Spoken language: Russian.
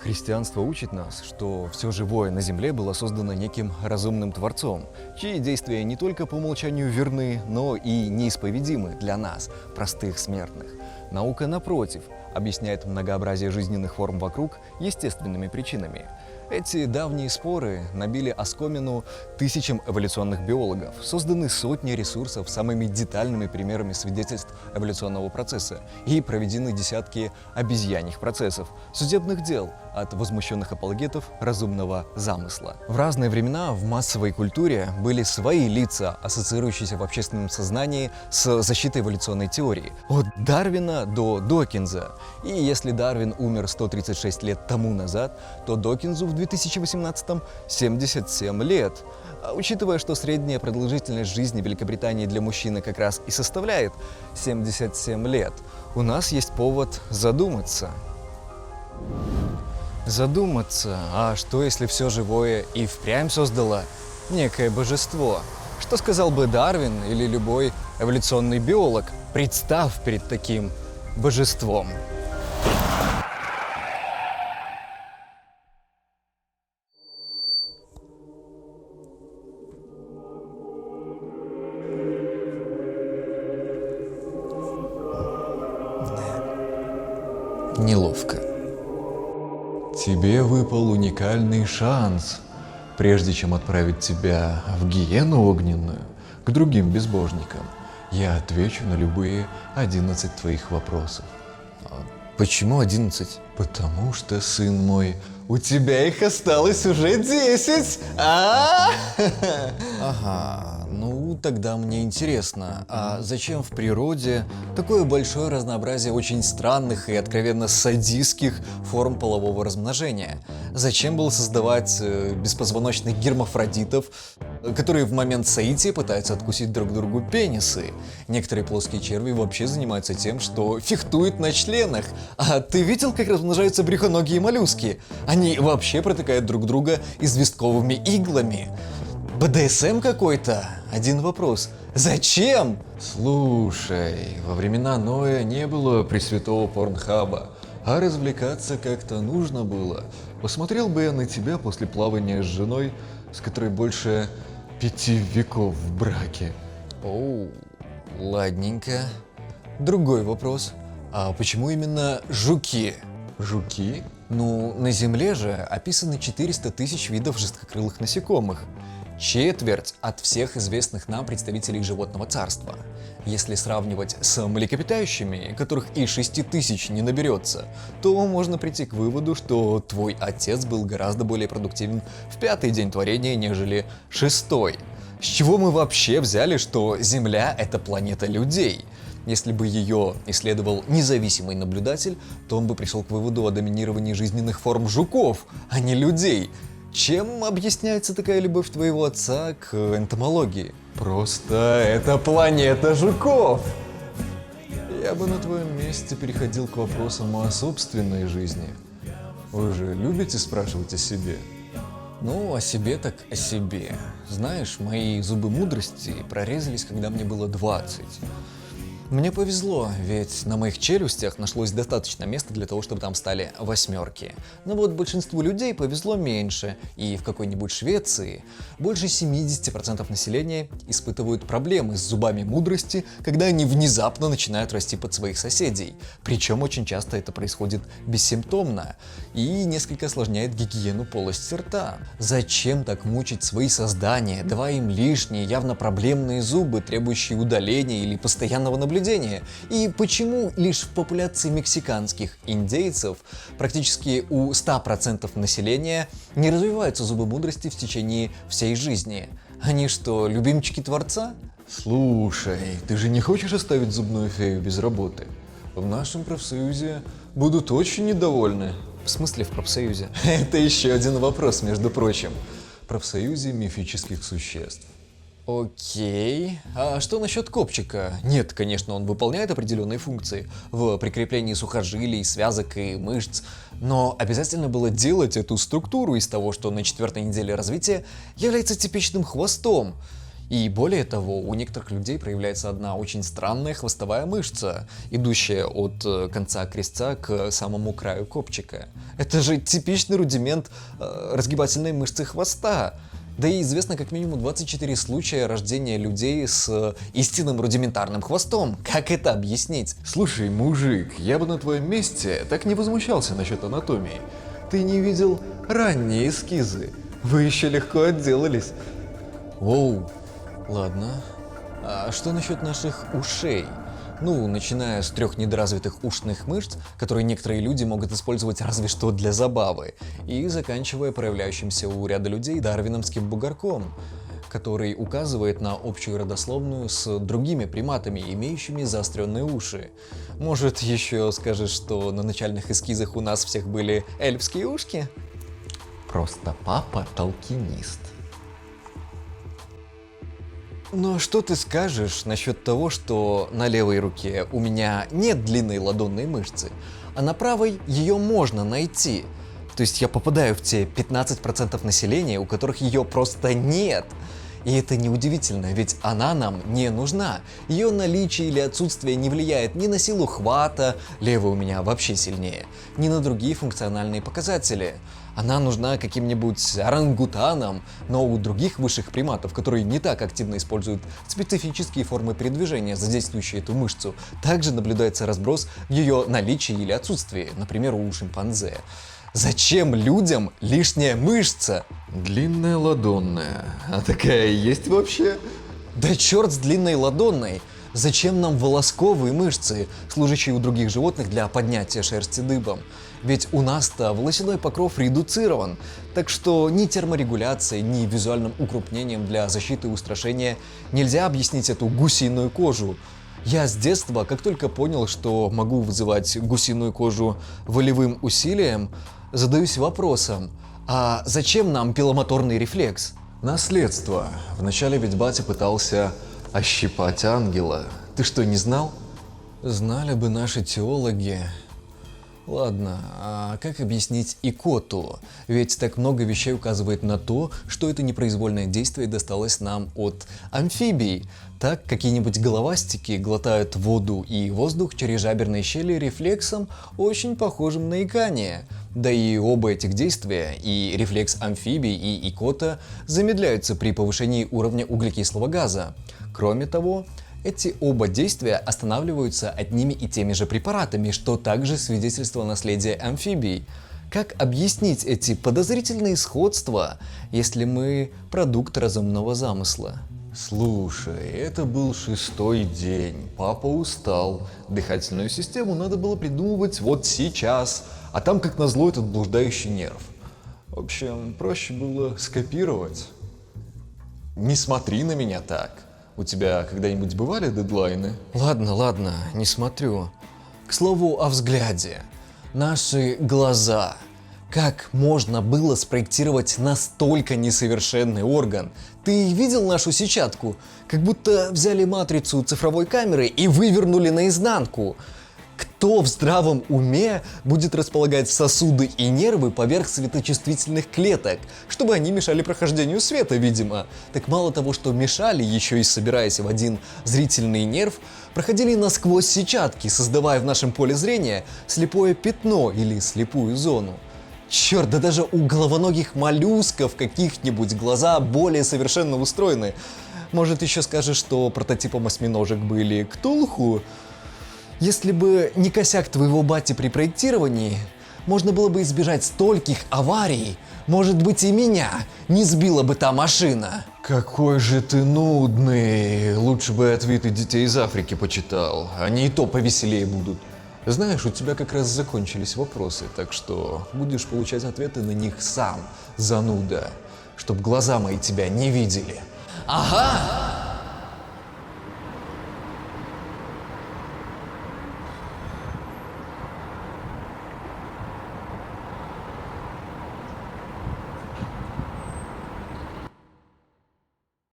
Христианство учит нас, что все живое на Земле было создано неким разумным Творцом, чьи действия не только по умолчанию верны, но и неисповедимы для нас, простых смертных. Наука, напротив, объясняет многообразие жизненных форм вокруг естественными причинами. Эти давние споры набили оскомину тысячам эволюционных биологов. Созданы сотни ресурсов с самыми детальными примерами свидетельств эволюционного процесса и проведены десятки обезьяньих процессов, судебных дел от возмущенных апологетов разумного замысла. В разные времена в массовой культуре были свои лица, ассоциирующиеся в общественном сознании с защитой эволюционной теории. От Дарвина до Докинза. И если Дарвин умер 136 лет тому назад, то Докинзу в 2018-м 77 лет. А учитывая, что средняя продолжительность жизни Великобритании для мужчины как раз и составляет 77 лет, у нас есть повод задуматься. А что если все живое и впрямь создало некое божество? Что сказал бы Дарвин или любой эволюционный биолог, представ перед таким божеством? Неловко. Тебе выпал уникальный шанс. Прежде чем отправить тебя в гиену огненную, к другим безбожникам, я отвечу на любые 11 твоих вопросов. Почему 11? Потому что, сын мой, у тебя их осталось уже 10! Ага, ну тогда мне интересно, а зачем в природе такое большое разнообразие очень странных и откровенно садистских форм полового размножения? Зачем было создавать беспозвоночных гермафродитов, которые в момент соития пытаются откусить друг другу пенисы? Некоторые плоские черви вообще занимаются тем, что фехтуют на членах. А ты видел, как размножаются брюхоногие моллюски? Они вообще протыкают друг друга известковыми иглами. БДСМ какой-то? Один вопрос. Зачем? Слушай, во времена Ноя не было пресвятого порнхаба, а развлекаться как-то нужно было. Посмотрел бы я на тебя после плавания с женой, с которой больше 5 веков в браке. Оу, ладненько. Другой вопрос. А почему именно жуки? Жуки? Ну, на Земле же описаны 400 тысяч видов жесткокрылых насекомых. Четверть от всех известных нам представителей животного царства. Если сравнивать с млекопитающими, которых и 6000 не наберется, то можно прийти к выводу, что твой отец был гораздо более продуктивен в 5-й день творения, нежели 6-й. С чего мы вообще взяли, что Земля — это планета людей? Если бы ее исследовал независимый наблюдатель, то он бы пришел к выводу о доминировании жизненных форм жуков, а не людей. Чем объясняется такая любовь твоего отца к энтомологии? Просто это планета жуков! Я бы на твоем месте переходил к вопросам о собственной жизни. Вы же любите спрашивать о себе? Ну, о себе так о себе. Знаешь, мои зубы мудрости прорезались, когда мне было 20. Мне повезло, ведь на моих челюстях нашлось достаточно места для того, чтобы там стали 8. Но вот большинству людей повезло меньше, и в какой-нибудь Швеции больше 70% населения испытывают проблемы с зубами мудрости, когда они внезапно начинают расти под своих соседей. Причем очень часто это происходит бессимптомно и несколько осложняет гигиену полости рта. Зачем так мучить свои создания, давая им лишние, явно проблемные зубы, требующие удаления или постоянного наблюдения? И почему лишь в популяции мексиканских индейцев практически у 100% населения не развиваются зубы мудрости в течение всей жизни? Они что, любимчики Творца? Слушай, ты же не хочешь оставить зубную фею без работы? В нашем профсоюзе будут очень недовольны. В смысле в профсоюзе? Это еще один вопрос, между прочим. В профсоюзе мифических существ. Окей. А что насчет копчика? Нет, конечно, он выполняет определенные функции в прикреплении сухожилий, связок и мышц, но обязательно было делать эту структуру из того, что на 4-й неделе развития является типичным хвостом. И более того, у некоторых людей проявляется одна очень странная хвостовая мышца, идущая от конца крестца к самому краю копчика. Это же типичный рудимент разгибательной мышцы хвоста. Да и известно как минимум 24 случая рождения людей с истинным рудиментарным хвостом. Как это объяснить? Слушай, мужик, я бы на твоем месте так не возмущался насчет анатомии. Ты не видел ранние эскизы? Вы еще легко отделались. Оу, ладно. А что насчет наших ушей? Ну, начиная с 3 недоразвитых ушных мышц, которые некоторые люди могут использовать разве что для забавы, и заканчивая проявляющимся у ряда людей дарвиновским бугорком, который указывает на общую родословную с другими приматами, имеющими заостренные уши. Может, еще скажешь, что на начальных эскизах у нас всех были эльфские ушки? Просто папа толкинист. Но что ты скажешь насчет того, что на левой руке у меня нет длинной ладонной мышцы, а на правой ее можно найти? То есть я попадаю в те 15% населения, у которых ее просто нет. И это неудивительно, ведь она нам не нужна. Ее наличие или отсутствие не влияет ни на силу хвата, левый у меня вообще сильнее, ни на другие функциональные показатели. Она нужна каким-нибудь орангутанам, но у других высших приматов, которые не так активно используют специфические формы передвижения, задействующие эту мышцу, также наблюдается разброс в ее наличии или отсутствии, например, у шимпанзе. Зачем людям лишняя мышца? Длинная ладонная. А такая есть вообще? Да черт с длинной ладонной! Зачем нам волосковые мышцы, служащие у других животных для поднятия шерсти дыбом? Ведь у нас-то волосяной покров редуцирован, так что ни терморегуляцией, ни визуальным укрупнением для защиты и устрашения нельзя объяснить эту гусиную кожу. Я с детства, как только понял, что могу вызывать гусиную кожу волевым усилием, задаюсь вопросом, а зачем нам пиломоторный рефлекс? Наследство. Вначале ведь батя пытался ощипать ангела. Ты что, не знал? Знали бы наши теологи. Ладно, а как объяснить икоту? Ведь так много вещей указывает на то, что это непроизвольное действие досталось нам от амфибий. Так, какие-нибудь головастики глотают воду и воздух через жаберные щели рефлексом, очень похожим на икание. Да и оба этих действия, и рефлекс амфибий, и икота, замедляются при повышении уровня углекислого газа. Кроме того, эти оба действия останавливаются одними и теми же препаратами, что также свидетельство наследия амфибий. Как объяснить эти подозрительные сходства, если мы продукт разумного замысла? Слушай, это был 6-й день. Папа устал. Дыхательную систему надо было придумывать вот сейчас. А там, как назло, этот блуждающий нерв. В общем, проще было скопировать. Не смотри на меня так. У тебя когда-нибудь бывали дедлайны? Ладно, не смотрю. К слову о взгляде. Наши глаза. Как можно было спроектировать настолько несовершенный орган? Ты видел нашу сетчатку? Как будто взяли матрицу цифровой камеры и вывернули наизнанку. Кто в здравом уме будет располагать сосуды и нервы поверх светочувствительных клеток, чтобы они мешали прохождению света, видимо? Так мало того, что мешали, еще и собираясь в один зрительный нерв, проходили насквозь сетчатки, создавая в нашем поле зрения слепое пятно или слепую зону. Черт, да даже у головоногих моллюсков каких-нибудь глаза более совершенно устроены. Может, еще скажешь, что прототипом осьминожек были ктулху? Если бы не косяк твоего бати при проектировании, можно было бы избежать стольких аварий. Может быть, и меня не сбила бы та машина. Какой же ты нудный. Лучше бы ответы детей из Африки почитал. Они и то повеселее будут. Знаешь, у тебя как раз закончились вопросы, так что будешь получать ответы на них сам, зануда, чтоб глаза мои тебя не видели. Ага!